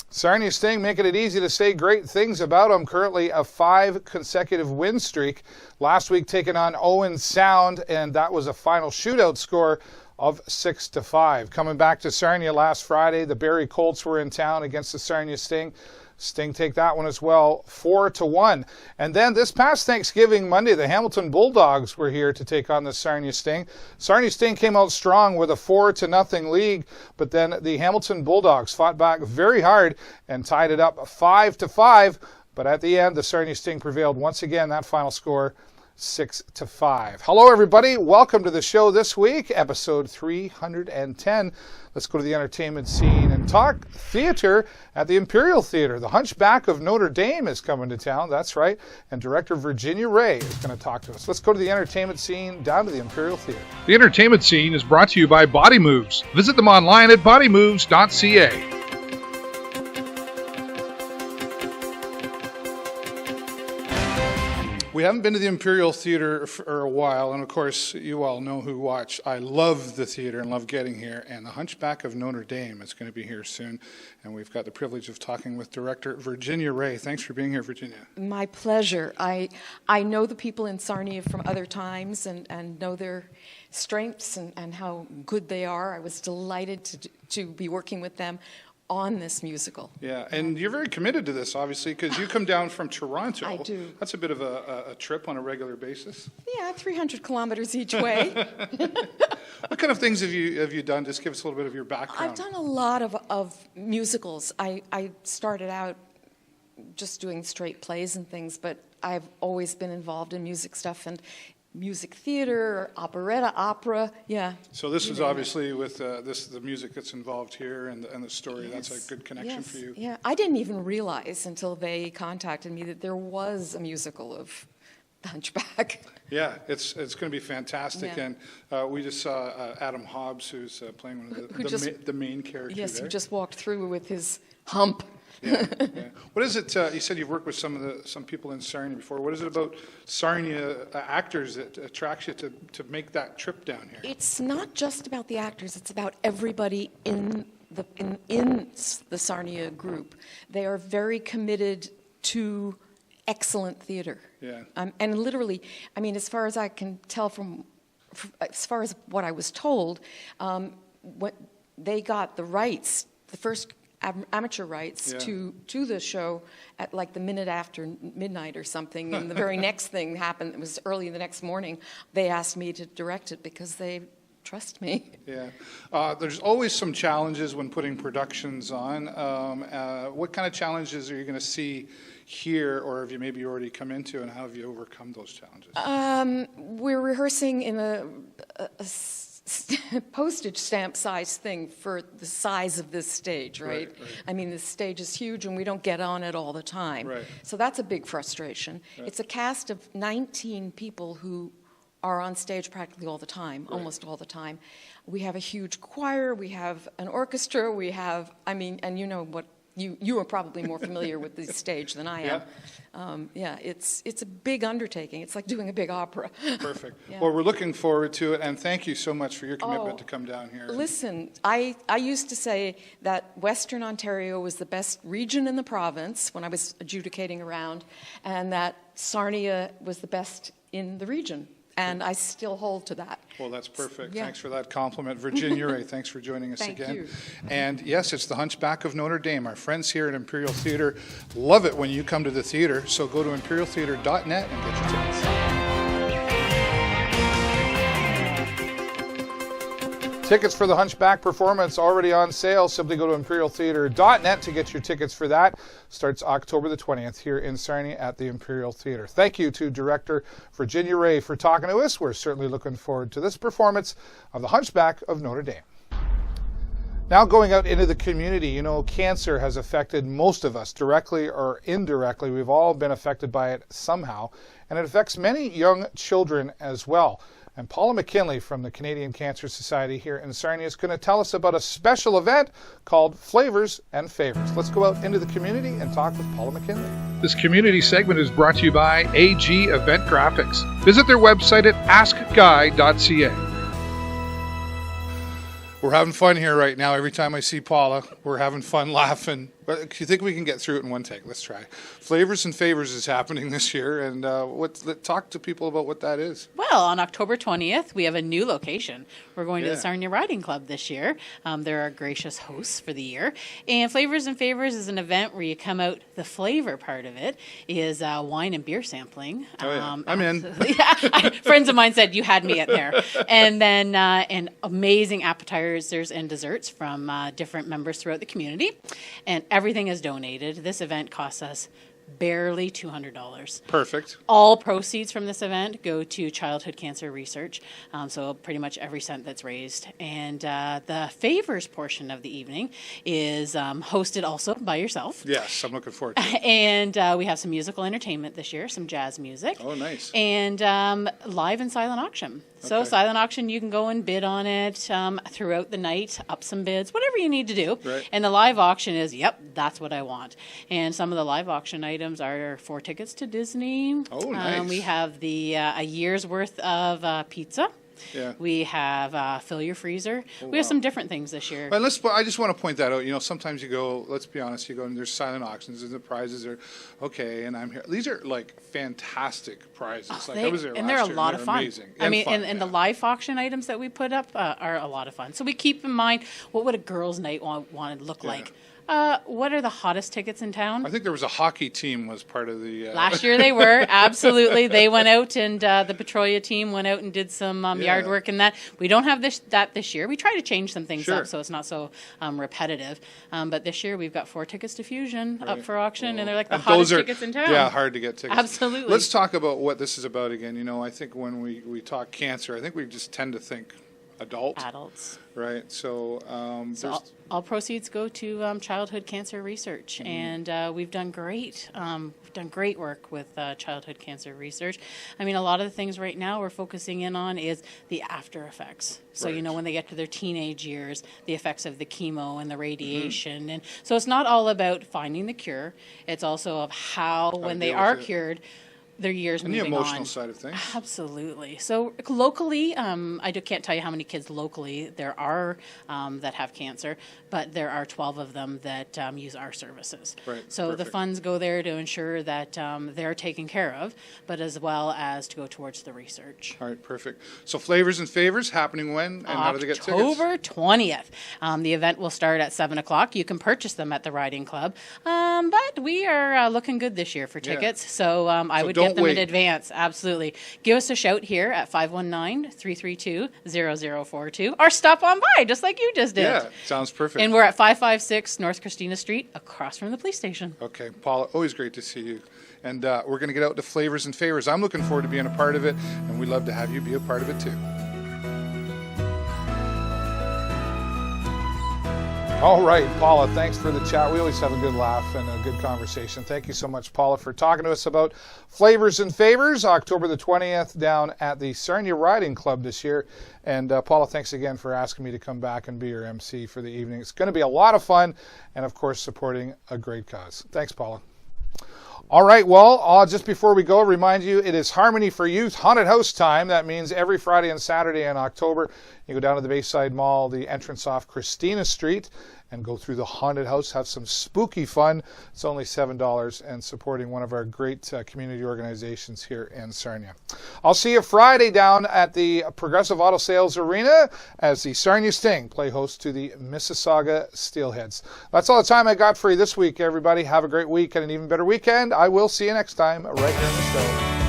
Sarnia Sting making it easy to say great things about them. Currently a 5 consecutive win streak. Last week taking on Owen Sound, and that was a final shootout score of 6-5. Coming back to Sarnia last Friday, the Barrie Colts were in town against the Sarnia Sting. Sting take that one as well, 4-1. And then this past Thanksgiving Monday, the Hamilton Bulldogs were here to take on the Sarnia Sting. Sarnia Sting came out strong with a 4-0 lead, but then the Hamilton Bulldogs fought back very hard and tied it up 5-5. But at the end, the Sarnia Sting prevailed once again. That final score, 6-5. Hello, everybody. Welcome to the show this week, episode 310. Let's go to the entertainment scene and talk theater at the Imperial Theatre. The Hunchback of Notre Dame is coming to town, that's right, and director Virginia Ray is going to talk to us. Let's go to the entertainment scene down to the Imperial Theatre. The entertainment scene is brought to you by Body Moves. Visit them online at bodymoves.ca. We haven't been to the Imperial Theatre for a while, and of course, you all know who watch. I love the theatre and love getting here, and the Hunchback of Notre Dame is going to be here soon, and we've got the privilege of talking with director Virginia Ray. Thanks for being here, Virginia. My pleasure. I know the people in Sarnia from other times and know their strengths and how good they are. I was delighted to be working with them on this musical. Yeah, and you're very committed to this, obviously, because you come down from Toronto. I do. That's a bit of a trip on a regular basis. Yeah, 300 kilometers each way. What kind of things have you done? Just give us a little bit of your background. I've done a lot of musicals. I started out just doing straight plays and things, but I've always been involved in music stuff and music theater, operetta, opera, yeah. So this is obviously with the music that's involved here and the story. Yes. That's a good connection for you. Yeah, I didn't even realize until they contacted me that there was a musical of The Hunchback. Yeah, it's going to be fantastic, Yeah. and we just saw Adam Hobbs, who's playing one of the main character. Yes, there. who just walked through with his hump. Yeah. What is it? You said you've worked with some people in Sarnia before. What is it about Sarnia actors that attracts you to make that trip down here? It's not just about the actors. It's about everybody in the Sarnia group. They are very committed to excellent theater. Yeah. And literally, I mean, as far as I can tell as far as what I was told, what they got the rights, the first amateur rights to the show at like the minute after midnight or something, and the very next thing happened. It was early the next morning. They asked me to direct it because they trust me. Yeah, there's always some challenges when putting productions on. What kind of challenges are you going to see here, or have you maybe already come into, and how have you overcome those challenges? We're rehearsing in a postage stamp size thing for the size of this stage, right? I mean, this stage is huge and we don't get on it all the time. Right. So that's a big frustration. Right. It's a cast of 19 people who are on stage practically all the time, almost all the time. We have a huge choir, we have an orchestra, we have, I mean, and you know what, you are probably more familiar with the stage than I am. It's a big undertaking. It's like doing a big opera. Perfect. Yeah. Well, we're looking forward to it, and thank you so much for your commitment to come down here. Listen, I used to say that Western Ontario was the best region in the province when I was adjudicating around, and that Sarnia was the best in the region. And I still hold to that. Well, that's perfect. Yeah. Thanks for that compliment. Virginia Ray, thanks for joining us again. Thank you. And yes, it's the Hunchback of Notre Dame. Our friends here at Imperial Theatre love it when you come to the theatre. So go to imperialtheatre.net and get your tickets. Tickets for the Hunchback performance already on sale. Simply go to imperialtheatre.net to get your tickets for that. Starts October the 20th here in Sarnia at the Imperial Theatre. Thank you to director Virginia Ray for talking to us. We're certainly looking forward to this performance of the Hunchback of Notre Dame. Now going out into the community, you know, cancer has affected most of us, directly or indirectly. We've all been affected by it somehow, and it affects many young children as well. And Paula McKinlay from the Canadian Cancer Society here in Sarnia is going to tell us about a special event called Flavours and Favours. Let's go out into the community and talk with Paula McKinlay. This community segment is brought to you by AG Event Graphics. Visit their website at askguy.ca. We're having fun here right now. Every time I see Paula, we're having fun laughing. But do you think we can get through it in one take? Let's try. Flavours and Favours is happening this year, and talk to people about what that is. Well, on October 20th, we have a new location. We're going to the Sarnia Riding Club this year. They're our gracious hosts for the year. And Flavours and Favours is an event where you come out, the flavor part of it is wine and beer sampling. Oh, yeah. I'm in. Friends of mine said you had me at there. And then and amazing appetizers and desserts from different members throughout the community. And everything is donated. This event costs us barely $200. Perfect. All proceeds from this event go to childhood cancer research, so pretty much every cent that's raised. And the favors portion of the evening is hosted also by yourself. Yes, I'm looking forward to it. And we have some musical entertainment this year, some jazz music. Oh, nice. And live and silent auction. So silent auction, you can go and bid on it throughout the night, up some bids, whatever you need to do. Right. And the live auction is, yep, that's what I want. And some of the live auction items are 4 tickets to Disney. Oh, nice. We have the a year's worth of pizza. Yeah. We have fill your freezer. We have some different things this year. But I just want to point that out. You know, sometimes you go, let's be honest, you go and there's silent auctions and the prizes are okay, and I'm here. These are like fantastic prizes. I was there last year. And they're a lot of fun. Amazing. And the live auction items that we put up are a lot of fun. So we keep in mind, what would a girls' night want to look like? What are the hottest tickets in town? I think there was a hockey team was part of the... Last year they were, absolutely. They went out and the Petrolia team went out and did some yard work and that. We don't have that this year. We try to change some things up so it's not so repetitive. But this year we've got 4 tickets to Fusion up for auction, and they're like the hottest tickets in town. Yeah, hard to get tickets. Absolutely. Let's talk about what this is about again. You know, I think when we talk cancer, I think we just tend to think adults. Right. So, all proceeds go to childhood cancer research, and we've done great. We've done great work with childhood cancer research. I mean, a lot of the things right now we're focusing in on is the after effects. So, you know, when they get to their teenage years, the effects of the chemo and the radiation. And so it's not all about finding the cure. It's also of how when they are cured, their years moving on. And the emotional side of things. Absolutely. So locally, can't tell you how many kids locally there are that have cancer, but there are 12 of them that use our services. Right. So the funds go there to ensure that they're taken care of, but as well as to go towards the research. All right, perfect. So Flavours and Favours happening when, and how do they get tickets? October 20th. The event will start at 7 o'clock. You can purchase them at the Riding Club, but we are looking good this year for tickets, so I would get them in advance. Absolutely. Give us a shout here at 519-332-0042 or stop on by just like you just did. Yeah, sounds perfect. And we're at 556 North Christina Street across from the police station. Okay, Paula, always great to see you. And we're going to get out to Flavours and Favours. I'm looking forward to being a part of it, and we'd love to have you be a part of it too. All right, Paula, thanks for the chat. We always have a good laugh and a good conversation. Thank you so much, Paula, for talking to us about Flavours and Favours, October the 20th, down at the Sarnia Riding Club this year. And Paula, thanks again for asking me to come back and be your MC for the evening. It's going to be a lot of fun and, of course, supporting a great cause. Thanks, Paula. All right, well, just before we go, remind you it is Harmony for Youth Haunted House time. That means every Friday and Saturday in October, you go down to the Bayside Mall, the entrance off Christina Street, and go through the haunted house, have some spooky fun. It's only $7 and supporting one of our great community organizations here in Sarnia. I'll see you Friday down at the Progressive Auto Sales Arena as the Sarnia Sting play host to the Mississauga Steelheads. That's all the time I got for you this week, everybody. Have a great week and an even better weekend. I will see you next time right here on the show.